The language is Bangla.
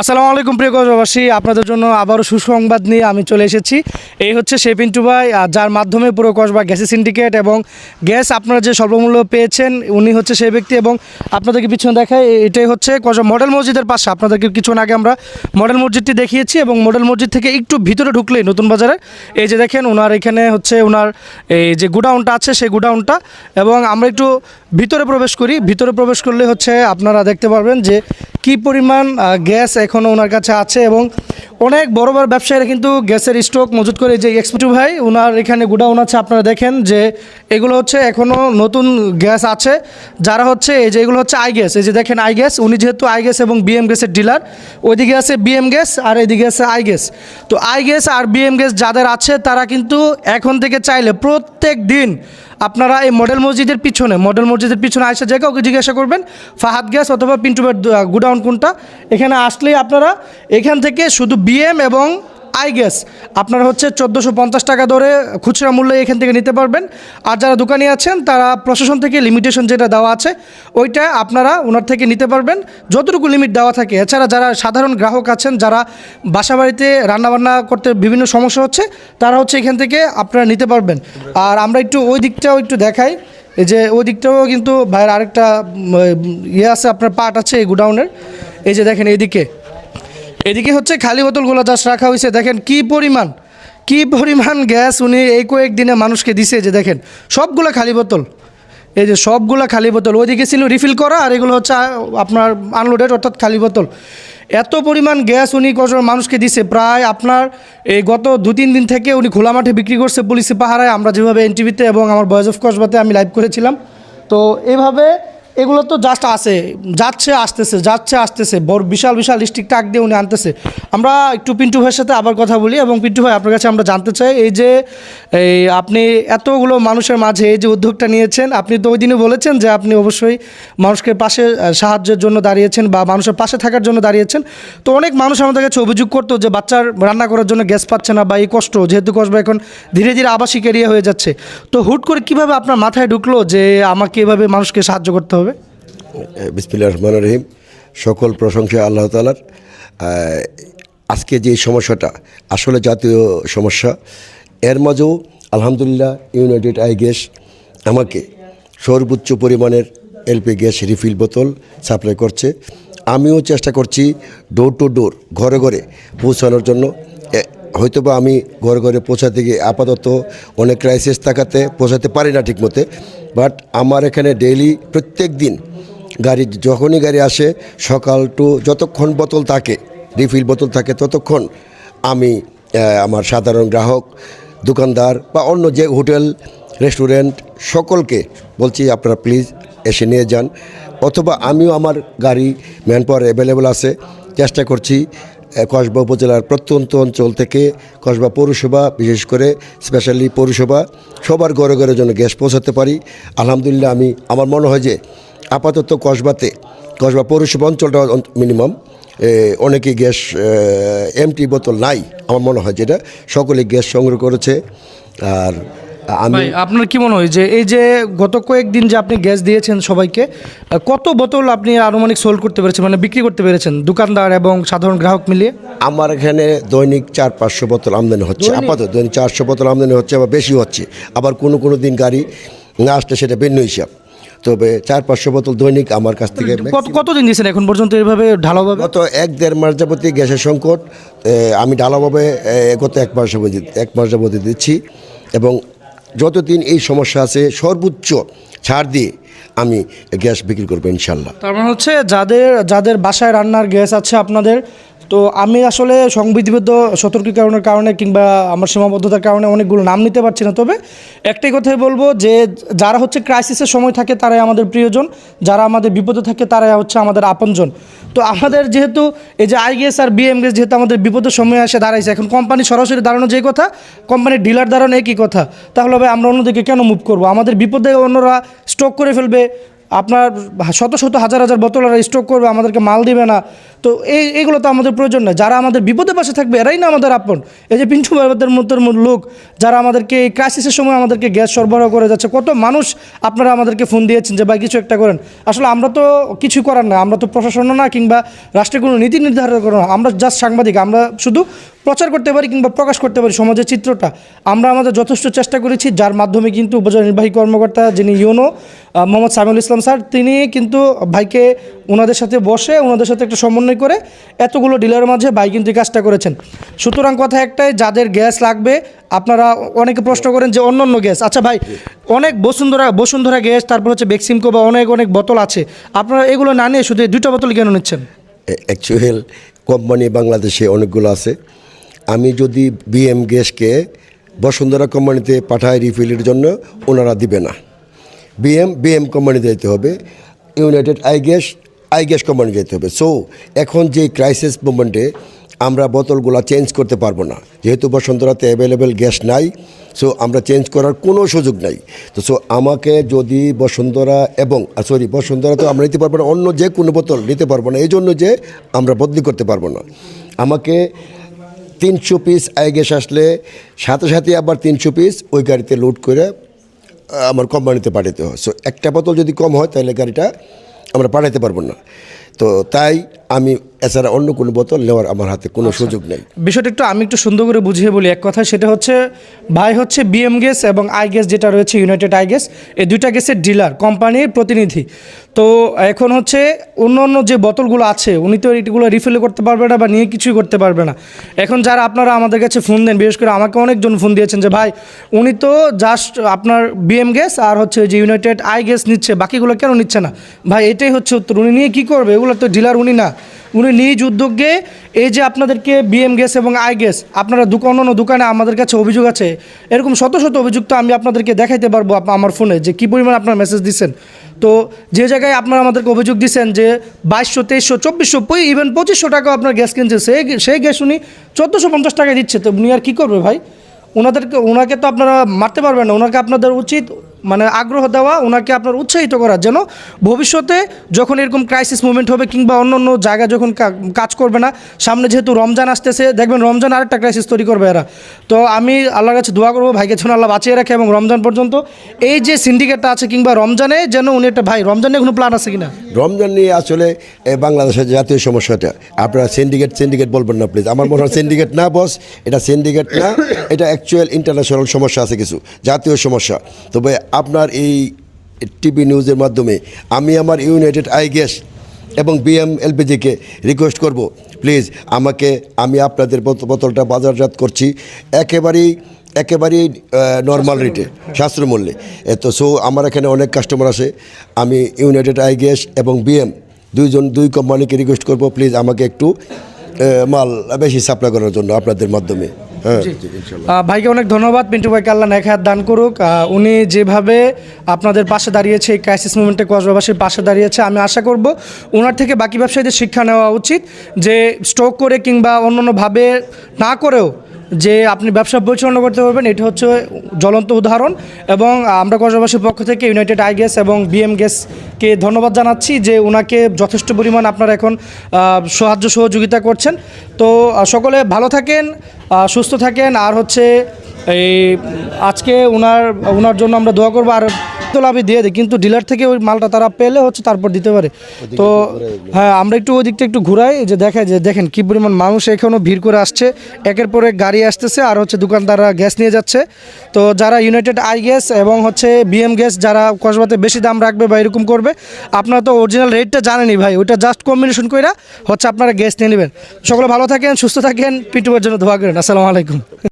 আসসালামু আলাইকুম প্রিয় কক্সবাসী, আপনাদের জন্য আবারও সুসংবাদ নিয়ে আমি চলে এসেছি। এই হচ্ছে সেই পিন্টু ভাই, যার মাধ্যমে পুরো কসবা গ্যাসের সিন্ডিকেট এবং গ্যাস আপনারা যে স্বল্পমূল্য পেয়েছেন, উনি হচ্ছে সেই ব্যক্তি। এবং আপনাদেরকে পিছনে দেখায়, এটাই হচ্ছে কসবা মডেল মসজিদের পাশে। আপনাদেরকে কিছুক্ষণ আগে আমরা মডেল মসজিদটি দেখিয়েছি এবং মডেল মসজিদ থেকে একটু ভিতরে ঢুকলেই নতুন বাজারে এই যে দেখেন ওনার এখানে হচ্ছে ওনার এই যে গুডাউনটা আছে, সেই গুডাউনটা। এবং আমরা একটু ভিতরে প্রবেশ করি। ভিতরে প্রবেশ করলে হচ্ছে আপনারা দেখতে পারবেন যে কী পরিমাণ গ্যাস এখনও ওনার কাছে আছে। এবং অনেক বড় বড় ব্যবসায়ীরা কিন্তু গ্যাসের স্টক মজুত করে। যে এক্সপিটু ভাই ওনার এখানে গুডাউন আছে, আপনারা দেখেন যে এগুলো হচ্ছে এখনও নতুন গ্যাস আছে। যারা হচ্ছে এই যে এগুলো হচ্ছে আই গ্যাস, এই যে দেখেন আই গ্যাস, উনি যেহেতু আই গ্যাস এবং বিএম গ্যাসের ডিলার, ওইদিকে আছে বিএম গ্যাস আর এইদিকে আছে আই গ্যাস। তো আই গ্যাস আর বিএম গ্যাস যাদের আছে তারা কিন্তু এখন থেকে চাইলে প্রত্যেক দিন আপনারা এই মডেল মসজিদের পিছনে আসা জায়গা ওকে জিজ্ঞাসা করবেন ফাহাদ গ্যাস অথবা পিন্টু ভাইয়ের গুডাউন কোনটা। এখানে আসলেই আপনারা এখান থেকে শুধু বিএম এবং আই গ্যাস আপনারা হচ্ছে 1450 টাকা ধরে খুচরা মূল্যে এখান থেকে নিতে পারবেন। আর যারা দোকানি আছেন তারা প্রশাসন থেকে লিমিটেশন যেটা দেওয়া আছে ওইটা আপনারা ওনার থেকে নিতে পারবেন, যতটুকু লিমিট দেওয়া থাকে। এছাড়া যারা সাধারণ গ্রাহক আছেন, যারা বাসাবাড়িতে রান্নাবান্না করতে বিভিন্ন সমস্যা হচ্ছে, তারা হচ্ছে এখান থেকে আপনারা নিতে পারবেন। আর আমরা একটু ওই দিকটাও একটু দেখাই। এই যে ওই দিকটাও কিন্তু ভাইয়ের আরেকটা ইয়ে আছে, আপনার পার্ট আছে এই গুডাউনের। এই যে দেখেন এদিকে হচ্ছে খালি বোতলগুলো জাস্ট রাখা হয়েছে। দেখেন কি পরিমাণ গ্যাস উনি এই কয়েকদিনে মানুষকে দিছে। যে দেখেন সবগুলো খালি বোতল, এই যে সবগুলো খালি বোতল। ওইদিকে ছিল রিফিল করা, আর এগুলো হচ্ছে আপনার আনলোডেড অর্থাৎ খালি বোতল। এত পরিমাণ গ্যাস উনি মানুষকে দিছে। প্রায় আপনার এই গত 2-3 দিন থেকে উনি খোলা মাঠে বিক্রি করছে পুলিশি পাহারায়। আমরা যেভাবে এনটিভিতে এবং আমার ভয়েস অফ কসবাতে আমি লাইভ করেছিলাম। তো এইভাবে এগুলো তো জাস্ট আসতেছে বড় বিশাল ডিস্ট্রিক্ট টাক দিয়ে উনি আনতেছে। আমরা একটু পিন্টু ভাইয়ের সাথে আবার কথা বলি। এবং পিন্টু ভাই, আপনার কাছে আমরা জানতে চাই, এই যে আপনি এতগুলো মানুষের মাঝে এই যে উদ্যোগটা নিয়েছেন, আপনি তো ওই দিনে বলেছেন যে আপনি অবশ্যই মানুষকে পাশে সাহায্যের জন্য দাঁড়িয়েছেন বা মানুষের পাশে থাকার জন্য দাঁড়িয়েছেন। তো অনেক মানুষ আমাদের কাছে অভিযোগ করতো যে বাচ্চার রান্না করার জন্য গ্যাস পাচ্ছে না, বা এই কষ্ট, যেহেতু কসবা এখন ধীরে ধীরে আবাসিক এরিয়া হয়ে যাচ্ছে। তো হুট করে কীভাবে আপনার মাথায় ঢুকলো যে আমাকে এভাবে মানুষকে সাহায্য করতে হবে? বিসমিল্লাহির রহমানির রহিম। সকল প্রশংসা আল্লাহ তাআলার। আজকে যে সমস্যাটা আসলে জাতীয় সমস্যা, এর মাঝেও আলহামদুলিল্লাহ ইউনাইটেড আই গ্যাস আমাকে সর্বোচ্চ পরিমাণের এলপি গ্যাস রিফিল বোতল সাপ্লাই করছে। আমিও চেষ্টা করছি ডোর টু ডোর, ঘরে ঘরে পৌঁছানোর জন্য। হয়তোবা আমি ঘরে ঘরে পৌঁছাতে গিয়ে আপাতত অনেক ক্রাইসিস থাকাতে পৌঁছাতে পারি না ঠিকমতো, বাট আমার এখানে ডেইলি প্রত্যেক দিন যখনই গাড়ি আসে, সকাল টু যতক্ষণ বোতল থাকে, রিফিল বোতল থাকে, ততক্ষণ আমি আমার সাধারণ গ্রাহক, দোকানদার বা অন্য যে হোটেল রেস্টুরেন্ট সকলকে বলছি আপনারা প্লিজ এসে নিয়ে যান। অথবা আমিও আমার গাড়ি ম্যান পাওয়ার অ্যাভেলেবল আছে। চেষ্টা করছি কসবা উপজেলার প্রত্যন্ত অঞ্চল থেকে কসবা পৌরসভা, বিশেষ করে স্পেশালি পৌরসভা, সবার ঘরে ঘরে যেন গ্যাস পৌঁছাতে পারি। আলহামদুলিল্লাহ আমার মনে হয় যে আপাতত কসবা পৌরসভা অঞ্চলটা মিনিমাম অনেকেই গ্যাস এমটি বোতল নাই আমার মনে হয়, যেটা সকলে গ্যাস সংগ্রহ করেছে। আর আপনার কি মনে হয় যে এই যে গত কয়েকদিন যে আপনি গ্যাস দিয়েছেন সবাইকে, কত বোতল আপনি আনুমানিক সোল্ড করতে পেরেছেন, মানে বিক্রি করতে পেরেছেন দোকানদার এবং সাধারণ গ্রাহক মিলিয়ে? আমার এখানে দৈনিক 400-500 বোতল আমদানি হচ্ছে। আপাতত দৈনিক 400 বোতল আমদানি হচ্ছে, আবার বেশি হচ্ছে। আবার কোনো দিন গাড়ি না আসলে সেটা ভিন্ন হিসাব। তবে 400-500 বোতল দৈনিক আমার কাছ থেকে। কতদিন দিয়েছেন এখন পর্যন্ত এইভাবে ঢালাওভাবে? গত 1-1.5 মাস যাবতীয় গ্যাসের সংকট, আমি ঢালাওভাবে গত 1 মাস যাবতীয় দিচ্ছি। এবং যতদিন এই সমস্যা আছে সর্বোচ্চ ছাড় দিয়ে আমি গ্যাস বিক্রি করবো ইনশাল্লাহ। তার মানে হচ্ছে যাদের বাসায় রান্নার গ্যাস আছে আপনাদের, তো আমি আসলে সংবিধিবদ্ধ সতর্কীকরণের কারণে কিংবা আমার সীমাবদ্ধতার কারণে অনেকগুলো নাম নিতে পারছি না। তবে একটাই কথাই বলবো যে যারা হচ্ছে ক্রাইসিসের সময় থাকে তারাই আমাদের প্রিয়জন, যারা আমাদের বিপদে থাকে তারাই হচ্ছে আমাদের আপনজন। তো আমাদের যেহেতু এই যে আই গ্যাস আর বিএম গ্যাস যেহেতু আমাদের বিপদের সময় এসে দাঁড়াইছে, এখন কোম্পানি সরাসরি দাঁড়ানো যে কথা, কোম্পানির ডিলার দাঁড়ানো একই কথা, তাহলে আমরা অন্যদিকে কেন মুভ করবো? আমাদের বিপদে অন্যরা স্টক করে ফেলবে, আপনার শত শত হাজার হাজার বোতল স্টক করবে, আমাদেরকে মাল দিবে না। তো এইগুলো তো আমাদের প্রয়োজন নয়। যারা আমাদের বিপদে পাশে থাকবে এরাই না আমাদের আপন। এই যে পিন্টু ভাইদের মতো লোক যারা আমাদেরকে এই ক্রাইসিসের সময় আমাদেরকে গ্যাস সরবরাহ করে যাচ্ছে, কত মানুষ আপনারা আমাদেরকে ফোন দিয়েছেন যে ভাই কিছু একটা করেন। আসলে আমরা তো কিছু করার না, আমরা তো প্রশাসন না কিংবা রাষ্ট্রের কোনো নীতি নির্ধারণ করো না, আমরা জাস্ট সাংবাদিক। আমরা শুধু প্রচার করতে পারি কিংবা প্রকাশ করতে পারি সমাজের চিত্রটা। আমরা আমাদের যথেষ্ট চেষ্টা করেছি, যার মাধ্যমে কিন্তু উপজেলা নির্বাহী কর্মকর্তা যিনি ইউনো মোহাম্মদ সামিউল ইসলাম স্যার, তিনি কিন্তু ভাইকে ওনাদের সাথে বসে ওনাদের সাথে একটা সমন্বয় করে এতগুলো ডিলারের মাঝে ভাই কিন্তু এই কাজটা করেছেন। সুতরাং কথা একটাই, যাদের গ্যাস লাগবে, আপনারা অনেকে প্রশ্ন করেন যে অন্য গ্যাস, আচ্ছা ভাই অনেক বসুন্ধরা গ্যাস, তারপর হচ্ছে বেক্সিমকো বা অনেক বোতল আছে, আপনারা এগুলো না নিয়ে শুধু 2টা বোতল কেন নিচ্ছেন? অ্যাকচুয়াল কোম্পানি বাংলাদেশে অনেকগুলো আছে। আমি যদি বিএম গ্যাসকে বসুন্ধরা কোম্পানিতে পাঠাই রিফিলের জন্য, ওনারা দিবে না। বিএম কোম্পানিতে যেতে হবে, ইউনাইটেড আই গ্যাস কোম্পানি যেতে হবে। সো এখন যে ক্রাইসিস মোমেন্টে আমরা বোতলগুলো চেঞ্জ করতে পারবো না, যেহেতু বসুন্ধরাতে অ্যাভেলেবেল গ্যাস নাই। সো আমরা চেঞ্জ করার কোনো সুযোগ নাই। তো সো আমাকে যদি বসুন্ধরা তো আমরা নিতে পারবো না, অন্য যে কোনো বোতল নিতে পারবো না, এই জন্য যে আমরা বদলি করতে পারবো না। আমাকে 300 পিস আই গ্যাস আসলে সাথে সাথে আবার 300 পিস ওই গাড়িতে লোড করে আমার কোম্পানিতে পাঠাতে হয়। সো একটা বোতল যদি কম হয় তাহলে গাড়িটা আমরা পাঠাতে পারবো না। তো তাই আমি এছাড়া অন্য কোনো বোতল নেওয়ার আমার হাতে কোনো সুযোগ নেই। বিষয়টা আমি একটু সুন্দর করে বুঝিয়ে বলি এক কথায়, সেটা হচ্ছে ভাই হচ্ছে বিএম গ্যাস এবং আই গ্যাস যেটা রয়েছে ইউনাইটেড আই গ্যাস, এই 2টা গ্যাসের ডিলার কোম্পানির প্রতিনিধি। তো এখন হচ্ছে অন্য যে বোতলগুলো আছে উনি তো এগুলো রিফিল করতে পারবে না বা নিয়ে কিছুই করতে পারবে না। এখন যারা আপনারা আমাদের কাছে ফোন দেন, বিশেষ করে আমাকে অনেকজন ফোন দিয়েছেন যে ভাই উনি তো জাস্ট আপনার বিএম গ্যাস আর হচ্ছে যে ইউনাইটেড আই গ্যাস নিচ্ছে, বাকিগুলো কেন নিচ্ছে না? ভাই এটাই হচ্ছে উত্তর, উনি নিয়ে কী করবে? এগুলো তো ডিলার উনি না, উনি নিজ উদ্যোগে এই যে আপনাদেরকে বিএম গ্যাস এবং আই গ্যাস, আপনারা অন্য দোকানে আমাদের কাছে অভিযোগ আছে, এরকম শত শত অভিযোগ তো আমি আপনাদেরকে দেখাইতে পারবো আমার ফোনে যে কী পরিমাণ আপনার মেসেজ দিচ্ছেন। তো যে জায়গায় আপনারা আমাদেরকে অভিযোগ দিচ্ছেন যে 2200, 2300, 2400, ইভেন 2500 টাকা আপনার গ্যাস কিনছে, সেই গ্যাস উনি 1450 টাকায় দিচ্ছে, তো উনি আর কী করবে ভাই? ওনাকে তো আপনারা মারতে পারবেন না। ওনাকে আপনাদের উচিত মানে আগ্রহ দেওয়া, ওনাকে আপনার উৎসাহিত করার যেন ভবিষ্যতে যখন এরকম ক্রাইসিস মুভমেন্ট হবে কিংবা অন্য জায়গায় যখন কাজ করবে না, সামনে যেহেতু রমজান আসতেছে, দেখবেন রমজান আরেকটা ক্রাইসিস তৈরি করবে এরা। তো আমি আল্লাহর কাছে দোয়া করবো ভাইকে যেন আল্লাহ বাঁচিয়ে রাখে এবং রমজান পর্যন্ত এই যে সিন্ডিকেটটা আছে কিংবা রমজানে যেন উনি একটা, ভাই রমজানে কোনো প্ল্যান আছে কিনা? রমজান নিয়ে আসলে বাংলাদেশের জাতীয় সমস্যাটা, আপনারা সিন্ডিকেট বলবেন না প্লিজ। আমার মনে হয় সিন্ডিকেট না বস, এটা সিন্ডিকেট না, এটা অ্যাকচুয়াল ইন্টারন্যাশনাল সমস্যা আছে, কিছু জাতীয় সমস্যা। তবে আপনার এই টিভি নিউজের মাধ্যমে আমি আমার ইউনাইটেড আই গ্যাস এবং বিএম এলপিজিকে রিকোয়েস্ট করব, প্লিজ আমি আপনাদের বোতলটা বাজারজাত করছি একেবারেই নর্মাল রেটে, সাশ্রয় মূল্যে। সো আমার এখানে অনেক কাস্টমার আছে। আমি ইউনাইটেড আই গ্যাস এবং বিএম দুই কোম্পানিকে রিকোয়েস্ট করব, প্লিজ আমাকে একটু মাল বেশি সাপ্লাই করার জন্য আপনাদের মাধ্যমে। হ্যাঁ, ভাইকে অনেক ধন্যবাদ। পিন্টু ভাইকে আল্লাহ নেক হায়াত দান করুক। উনি যেভাবে আপনাদের পাশে দাঁড়িয়েছে, এই ক্রাইসিস মুভমেন্টে কসবাবাসীর পাশে দাঁড়িয়েছে, আমি আশা করব ওনার থেকে বাকি ব্যবসায়ীদের শিক্ষা নেওয়া উচিত যে স্টক করে কিংবা অন্যান্যভাবে না করেও যে আপনি ব্যবসা পরিচালনা করতে পারবেন, এটা হচ্ছে জ্বলন্ত উদাহরণ। এবং আমরা কসবাবাসীর পক্ষ থেকে ইউনাইটেড আই গ্যাস এবং বিএম গ্যাসকে ধন্যবাদ জানাচ্ছি যে ওনাকে যথেষ্ট পরিমাণ আপনারা এখন সাহায্য সহযোগিতা করছেন। তো সকলে ভালো থাকেন, সুস্থ থাকেন। আর হচ্ছে এই আজকে ওনার জন্য আমরা দোয়া করবো। আর তো লাভই দিয়ে দিই, কিন্তু ডিলার থেকে ওই মালটা তারা পেলে হচ্ছে তারপর দিতে পারে। তো হ্যাঁ, আমরা একটু ওই দিকটা একটু ঘুরাই, যে দেখেন কী পরিমাণ মানুষ এখনও ভিড় করে আসছে, একের পর এক গাড়ি আসতেছে আর হচ্ছে দোকানদাররা গ্যাস নিয়ে যাচ্ছে। তো যারা ইউনাইটেড আই গ্যাস এবং হচ্ছে বিএম গ্যাস যারা কসবাতে বেশি দাম রাখবে বা এরকম করবে, আপনারা তো অরিজিনাল রেটটা জানেনই ভাই, ওইটা জাস্ট কম্বিনেশন করে হচ্ছে আপনারা গ্যাস নিয়ে নেবেন। সকলে ভালো থাকেন, সুস্থ থাকেন, পিন্টুর জন্য দোয়া করেন। আসসালামু আলাইকুম।